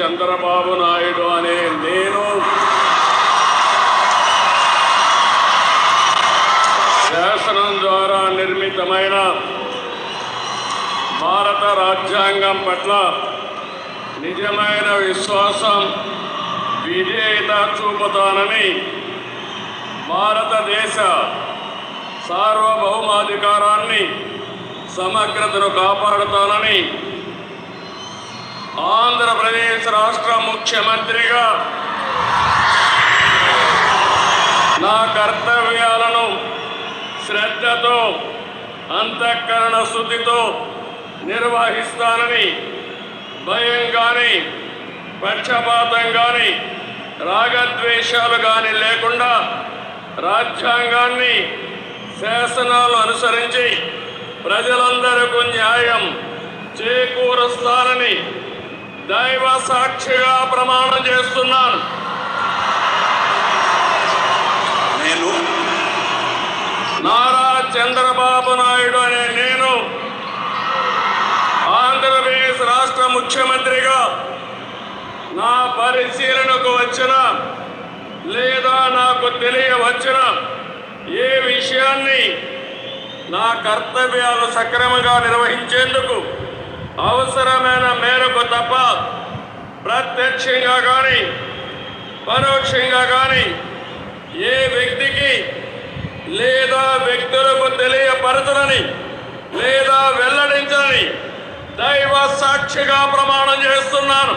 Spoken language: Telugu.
చంద్రబాబు నాయుడు అనే నేను శాసనం ద్వారా నిర్మితమైన భారత రాజ్యాంగం పట్ల నిజమైన విశ్వాసం విధేయత చూపుతానని, భారతదేశ సార్వభౌమాధికారాన్ని సమగ్రతను కాపాడుతానని ఆంధ్రప్రదేశ్ రాష్ట్ర ముఖ్యమంత్రిగా నా కర్తవ్యాలను శ్రద్ధతో అంతఃకరణ శుద్ధితో నిర్వహిస్తానని, భయం కానీ పక్షపాతం కానీ రాగద్వేషాలు కానీ లేకుండా రాజ్యాంగాన్ని శాసనాలు అనుసరించి ప్రజలందరికీ న్యాయం చేకూరుస్తానని దైవ సాక్షిగా ప్రమాణం చేస్తున్నాను. నేను నారా చంద్రబాబు నాయుడు అనే నేను ఆంధ్రప్రదేశ్ రాష్ట్ర ముఖ్యమంత్రిగా నా పరిశీలనకు వచ్చిన లేదా నాకు తెలియవచ్చిన ఏ విషయాన్ని నా కర్తవ్యాలు సక్రమంగా నిర్వహించేందుకు అవసరమైన మేరకు తప్ప ప్రత్యక్షంగా కానీ పరోక్షంగా కానీ ఏ వ్యక్తికి లేదా వ్యక్తులకు తెలియపరచని లేదా వెల్లడించని దైవ సాక్షిగా ప్రమాణం చేస్తున్నాను.